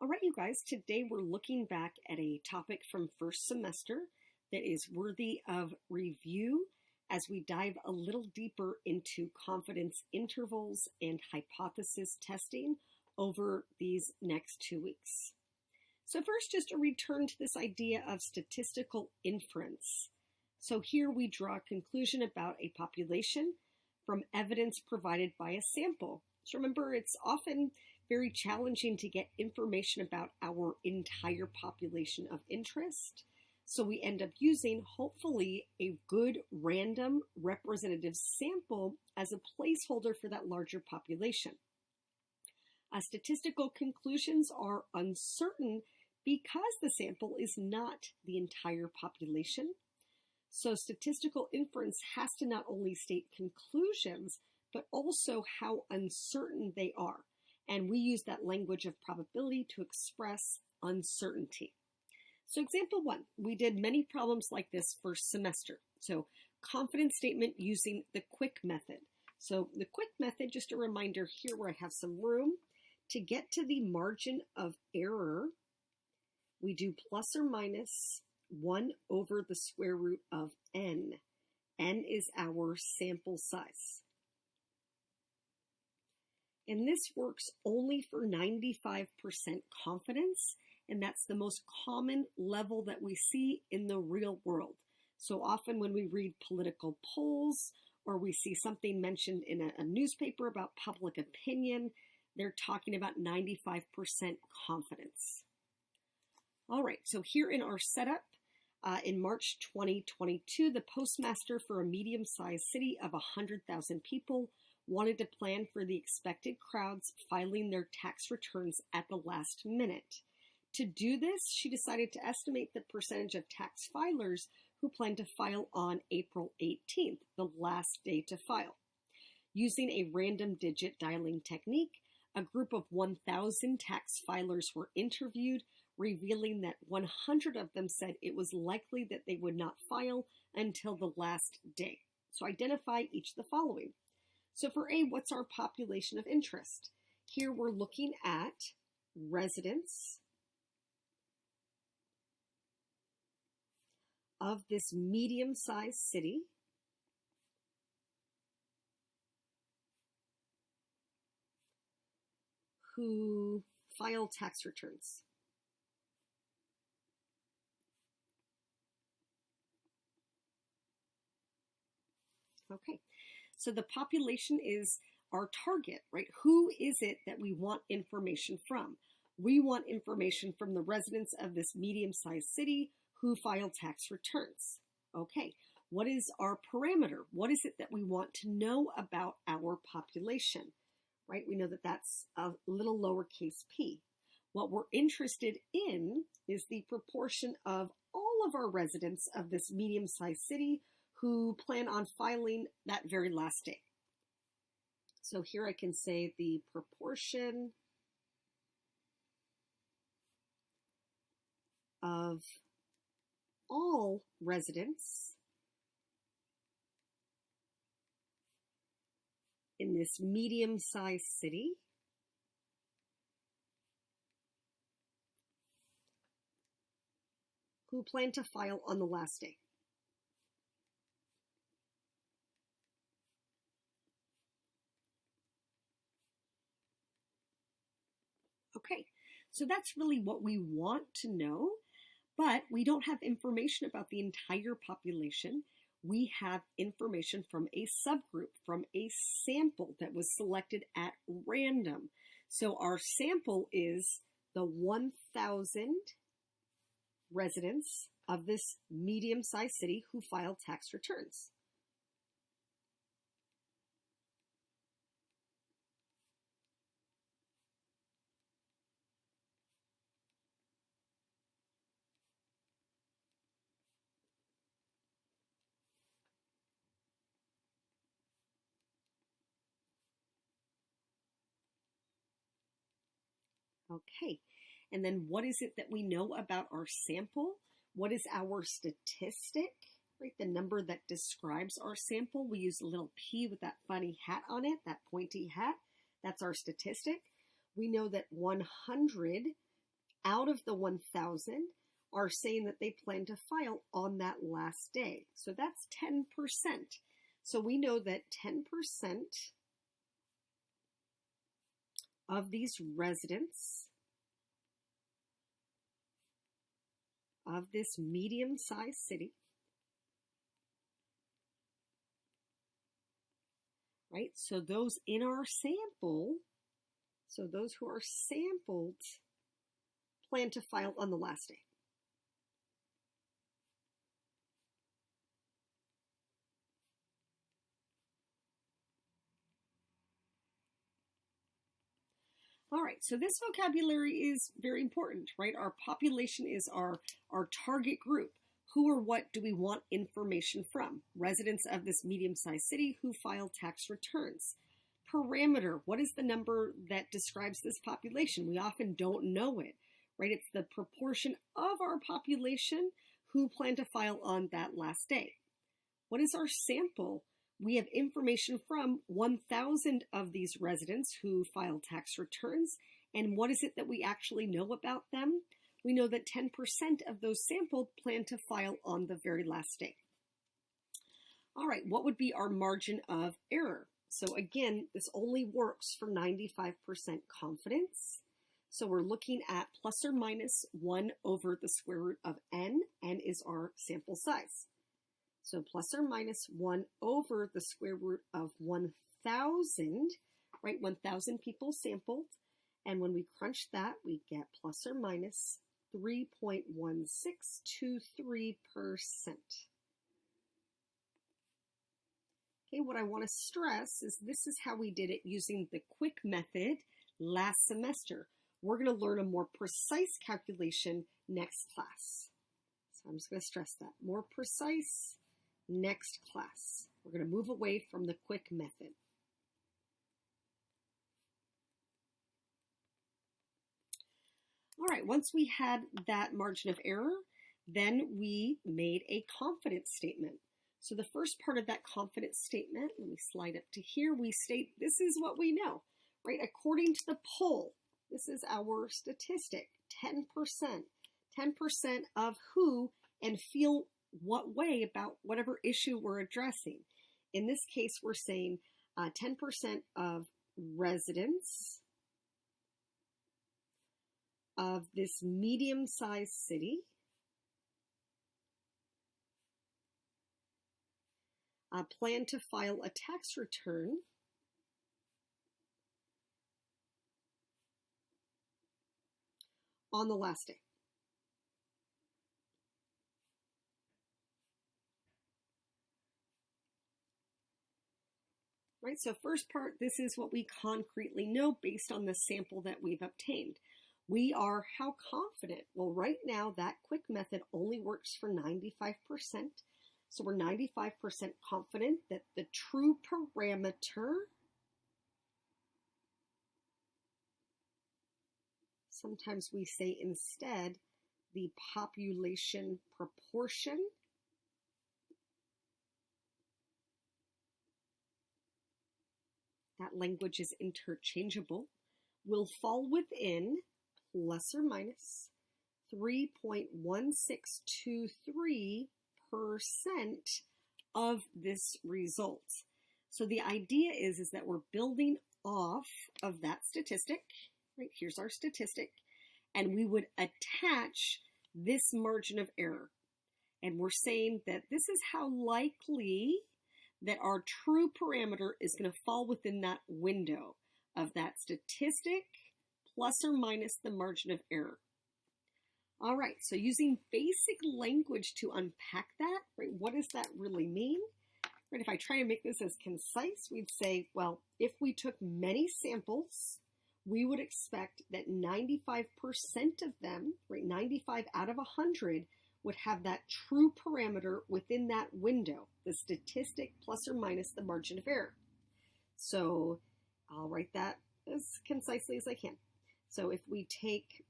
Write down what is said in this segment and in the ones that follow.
All right, you guys, today we're looking back at a topic from first semester that is worthy of review as we dive a little deeper into confidence intervals and hypothesis testing over these next 2 weeks. So first, just a return to this idea of statistical inference. So here we draw a conclusion about a population from evidence provided by a sample. So remember, it's often very challenging to get information about our entire population of interest. So we end up using, hopefully, a good random representative sample as a placeholder for that larger population. Statistical conclusions are uncertain because the sample is not the entire population. So statistical inference has to not only state conclusions, but also how uncertain they are. And we use that language of probability to express uncertainty. So example 1, we did many problems like this first semester. So confidence statement using the quick method. So the quick method, just a reminder here where I have some room, to get to the margin of error, we do plus or minus 1 over the square root of n. N is our sample size. And this works only for 95% confidence, and that's the most common level that we see in the real world. So often when we read political polls or we see something mentioned in a newspaper about public opinion, they're talking about 95% confidence. All right, so here in our setup, in March 2022, the postmaster for a medium-sized city of 100,000 people wanted to plan for the expected crowds filing their tax returns at the last minute. To do this, she decided to estimate the percentage of tax filers who plan to file on April 18th, the last day to file. Using a random digit dialing technique, a group of 1,000 tax filers were interviewed, revealing that 100 of them said it was likely that they would not file until the last day. So identify each of the following. So for A, what's our population of interest? Here we're looking at residents of this medium-sized city who file tax returns. Okay. So the population is our target, right? Who is it that we want information from? We want information from the residents of this medium-sized city who file tax returns. Okay, what is our parameter? What is it that we want to know about our population, right? We know that that's a little lowercase p. What we're interested in is the proportion of all of our residents of this medium-sized city who plan on filing that very last day. So here I can say the proportion of all residents in this medium-sized city who plan to file on the last day. Okay, so that's really what we want to know, but we don't have information about the entire population. We have information from a subgroup, from a sample that was selected at random. So our sample is the 1,000 residents of this medium-sized city who file tax returns. Okay, and then what is it that we know about our sample? What is our statistic, right? The number that describes our sample. We use a little p with that funny hat on it, that pointy hat. That's our statistic. We know that 100 out of the 1,000 are saying that they plan to file on that last day. So that's 10%. So we know that 10% of these residents of this medium-sized city, right? So those in our sample, so those who are sampled plan to file on the last day. All right, so this vocabulary is very important, right? Our population is our target group. Who or what do we want information from? Residents of this medium-sized city who file tax returns. Parameter, what is the number that describes this population? We often don't know it, right? It's the proportion of our population who plan to file on that last day. What is our sample? We have information from 1,000 of these residents who file tax returns. And what is it that we actually know about them? We know that 10% of those sampled plan to file on the very last day. All right, what would be our margin of error? So again, this only works for 95% confidence. So we're looking at plus or minus 1 over the square root of n. N is our sample size. So plus or minus 1 over the square root of 1,000, right? 1,000 people sampled. And when we crunch that, we get plus or minus 3.1623%. Okay, what I want to stress is this is how we did it using the quick method last semester. We're going to learn a more precise calculation next class. So I'm just going to stress that. More precise next class. We're going to move away from the quick method. All right, once we had that margin of error, then we made a confidence statement. So the first part of that confidence statement, let me slide up to here, we state this is what we know, right? According to the poll, this is our statistic, 10%. 10% of who and feel what way about whatever issue we're addressing. In this case, we're saying 10% of residents of this medium-sized city plan to file a tax return on the last day. Right, so first part, this is what we concretely know based on the sample that we've obtained. We are how confident? Well, right now that quick method only works for 95%. So we're 95% confident that the true parameter, sometimes we say instead the population proportion, that language is interchangeable, will fall within plus or minus 3.1623% of this result. So the idea is that we're building off of that statistic, right? Here's our statistic, and we would attach this margin of error. And we're saying that this is how likely that our true parameter is going to fall within that window of that statistic plus or minus the margin of error. All right, so using basic language to unpack that, right, what does that really mean? Right, if I try to make this as concise, we'd say, well, if we took many samples, we would expect that 95% of them, right, 95 out of 100, would have that true parameter within that window, the statistic plus or minus the margin of error. So I'll write that as concisely as I can. So if we take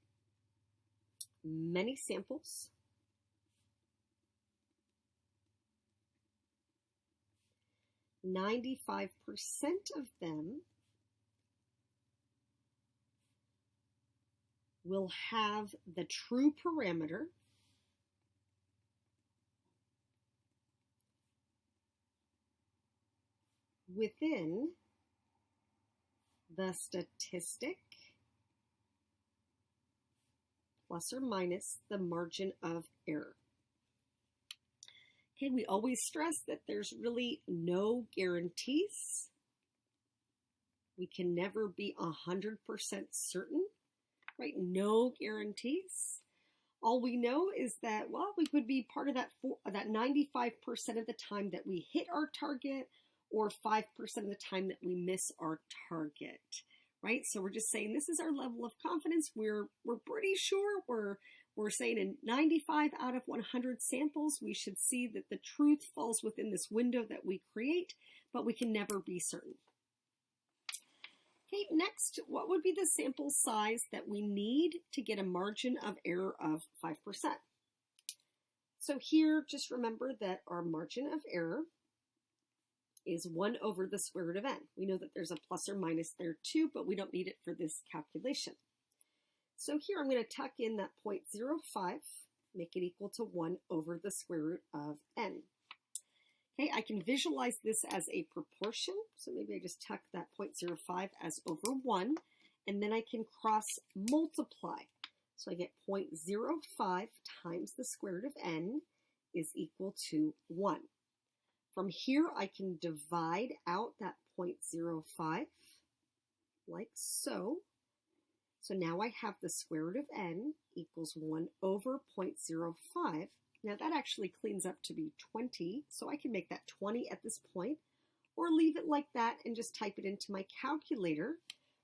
many samples, (95% of them will have the true parameter within the statistic plus or minus the margin of error. Okay, we always stress that there's really no guarantees. We can never be 100% certain, right? No guarantees. All we know is that, well, we could be part of that 95% of the time that we hit our target, or 5% of the time that we miss our target, right? So we're just saying this is our level of confidence. We're pretty sure we're saying in 95 out of 100 samples, we should see that the truth falls within this window that we create, but we can never be certain. Okay, next, what would be the sample size that we need to get a margin of error of 5%? So here, just remember that our margin of error is 1 over the square root of n. We know that there's a plus or minus there too, but we don't need it for this calculation. So here I'm going to tuck in that 0.05, make it equal to 1 over the square root of n. Okay, I can visualize this as a proportion, so maybe I just tuck that 0.05 as over 1, and then I can cross multiply. So I get 0.05 times the square root of n is equal to 1. From here, I can divide out that 0.05 like so. So now I have the square root of n equals 1 over 0.05. Now that actually cleans up to be 20, so I can make that 20 at this point, or leave it like that and just type it into my calculator,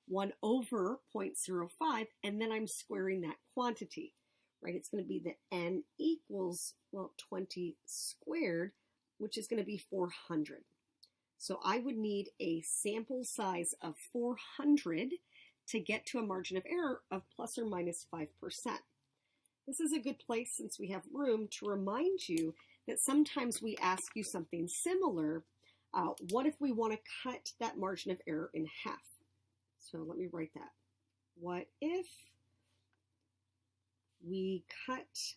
1 over 0.05, and then I'm squaring that quantity, right? It's going to be that n equals, well, 20 squared, which is going to be 400. So I would need a sample size of 400 to get to a margin of error of plus or minus 5%. This is a good place, since we have room, to remind you that sometimes we ask you something similar. What if we want to cut that margin of error in half? So let me write that. What if we cut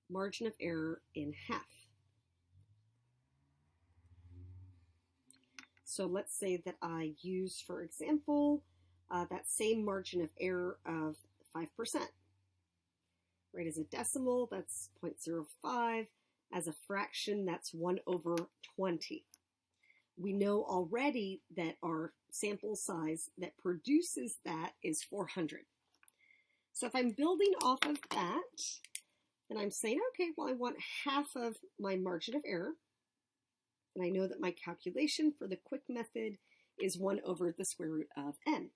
margin of error in half? So let's say that I use, for example, that same margin of error of 5%. Right, as a decimal, that's 0.05. As a fraction, that's 1 over 20. We know already that our sample size that produces that is 400. So if I'm building off of that, then I'm saying, okay, well, I want half of my margin of error. And I know that my calculation for the quick method is 1 over the square root of n.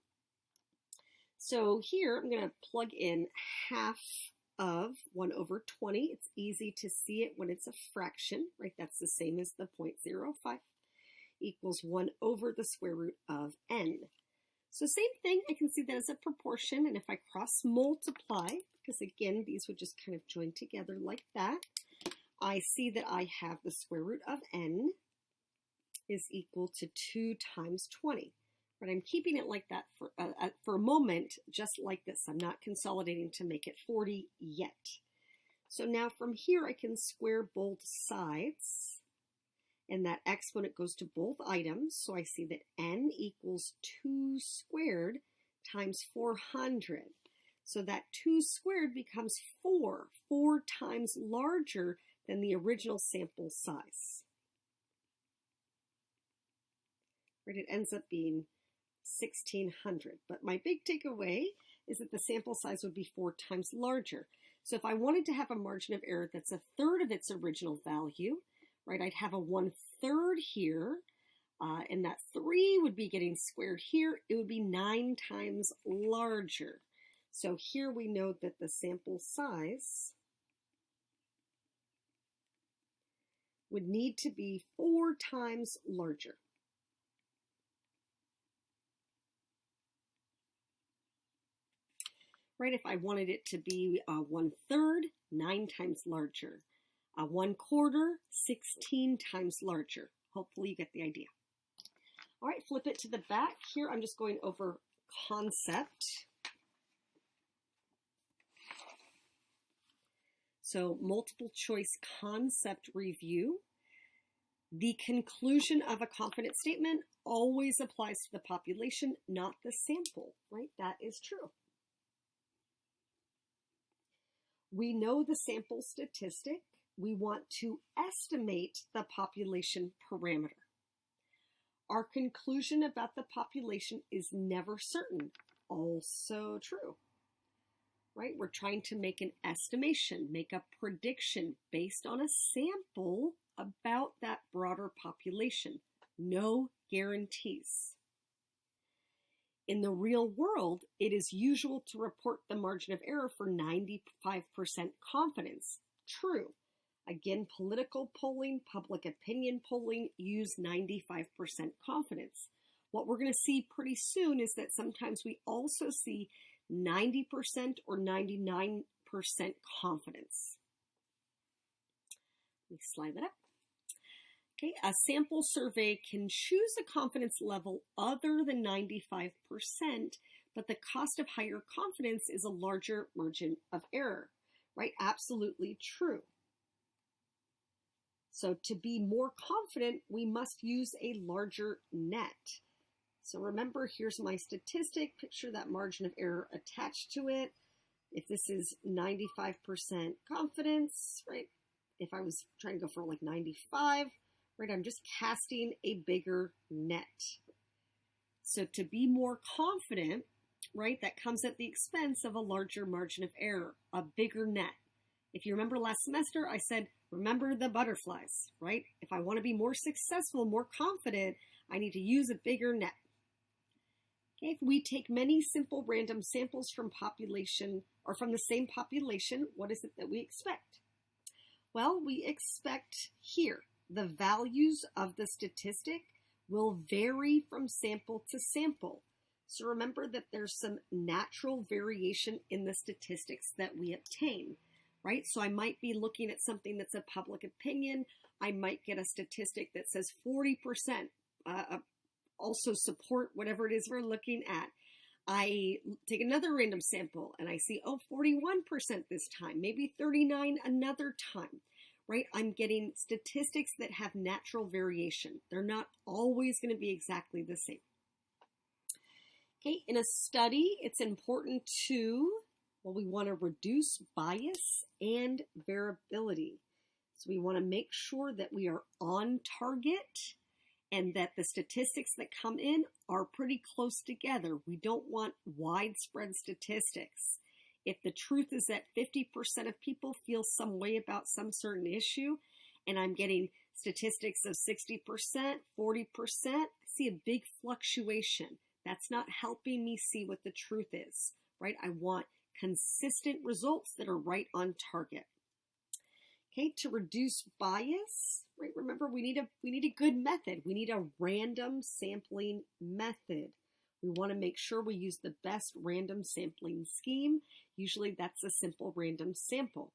So here I'm going to plug in half of 1 over 20. It's easy to see it when it's a fraction, right? That's the same as the 0.05 equals 1 over the square root of n. So same thing, I can see that as a proportion, and if I cross multiply, because again, these would just kind of join together like that, I see that I have the square root of n is equal to 2 times 20. But I'm keeping it like that for a moment, just like this. I'm not consolidating to make it 40 yet. So now from here, I can square both sides, and that exponent goes to both items. So I see that n equals 2 squared times 400. So that 2 squared becomes 4 times larger than the original sample size. Right, it ends up being 1600. But my big takeaway is that the sample size would be 4 times larger. So if I wanted to have a margin of error that's a third of its original value, right, I'd have a 1/3 here, and that 3 would be getting squared here. It would be 9 times larger. So here we know that the sample size would need to be 4 times larger. Right, if I wanted it to be 1/3, 9 times larger. 1/4, 16 times larger. Hopefully you get the idea. All right, flip it to the back. Here I'm just going over concept. So multiple choice concept review. The conclusion of a confidence statement always applies to the population, not the sample, right? That is true. We know the sample statistic. We want to estimate the population parameter. Our conclusion about the population is never certain. Also true, right? We're trying to make an estimation, make a prediction based on a sample about that broader population. No guarantees. In the real world, it is usual to report the margin of error for 95% confidence. True. Again, political polling, public opinion polling use 95% confidence. What we're going to see pretty soon is that sometimes we also see 90% or 99% confidence. Let me slide that up. Okay, a sample survey can choose a confidence level other than 95%, but the cost of higher confidence is a larger margin of error, right? Absolutely true. So to be more confident, we must use a larger net. So remember, here's my statistic. Picture that margin of error attached to it. If this is 95% confidence, right? If I was trying to go for like 95, right? I'm just casting a bigger net. So to be more confident, right? That comes at the expense of a larger margin of error, a bigger net. If you remember last semester, I said, remember the butterflies, right? If I want to be more successful, more confident, I need to use a bigger net. Okay, if we take many simple random samples from population or from the same population, what is it that we expect? Well, we expect here the values of the statistic will vary from sample to sample. So remember that there's some natural variation in the statistics that we obtain, right? So I might be looking at something that's a public opinion. I might get a statistic that says 40% also support whatever it is we're looking at. I take another random sample and I see, 41% this time, maybe 39 another time, right? I'm getting statistics that have natural variation. They're not always going to be exactly the same. Okay, in a study, it's important to, we want to reduce bias and variability. So we want to make sure that we are on target and that the statistics that come in are pretty close together. We don't want widespread statistics. If the truth is that 50% of people feel some way about some certain issue, and I'm getting statistics of 60%, 40%, I see a big fluctuation. That's not helping me see what the truth is, right? I want consistent results that are right on target. Okay, to reduce bias, right? Remember, we need a good method. We need a random sampling method. We want to make sure we use the best random sampling scheme. Usually that's a simple random sample.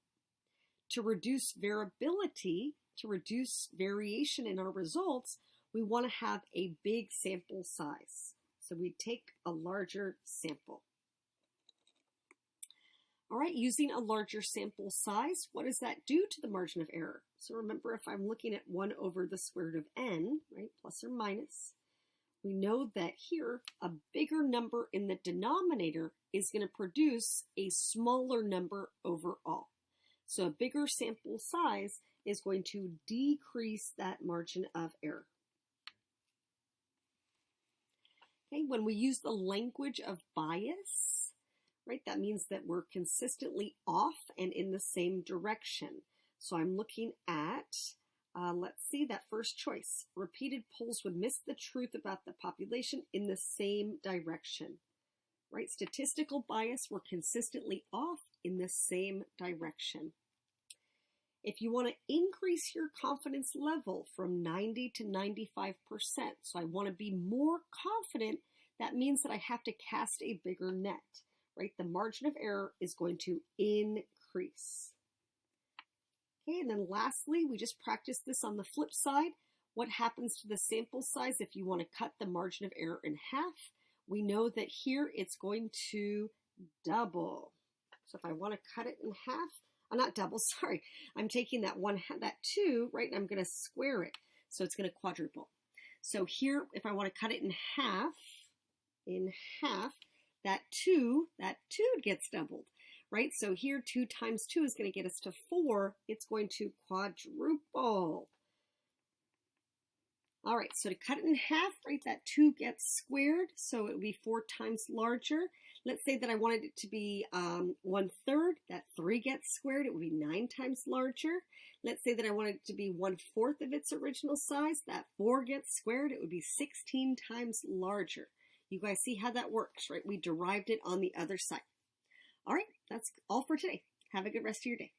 To reduce variability, to reduce variation in our results, we want to have a big sample size. So we take a larger sample. All right, using a larger sample size, what does that do to the margin of error? So remember, if I'm looking at 1 over the square root of n, right, plus or minus, we know that here a bigger number in the denominator is going to produce a smaller number overall. So a bigger sample size is going to decrease that margin of error. Okay, when we use the language of bias, right, that means that we're consistently off and in the same direction. So I'm looking at, let's see, that first choice. Repeated polls would miss the truth about the population in the same direction, right? Statistical bias, we're consistently off in the same direction. If you want to increase your confidence level from 90 to 95%, so I want to be more confident, that means that I have to cast a bigger net, right? The margin of error is going to increase. Okay, and then lastly, we just practiced this on the flip side. What happens to the sample size if you want to cut the margin of error in half? We know that here it's going to double. So if I want to cut it in half, not double, sorry. I'm taking that that 2, right, and I'm going to square it. So it's going to quadruple. So here, if I want to cut it in half, that 2 gets doubled, right? So here, 2 times 2 is going to get us to 4. It's going to quadruple. All right, so to cut it in half, right, that 2 gets squared, so it would be 4 times larger. Let's say that I wanted it to be 1/3, that 3 gets squared, it would be 9 times larger. Let's say that I wanted it to be 1/4 of its original size, that 4 gets squared, it would be 16 times larger. You guys see how that works, right? We derived it on the other side. All right, that's all for today. Have a good rest of your day.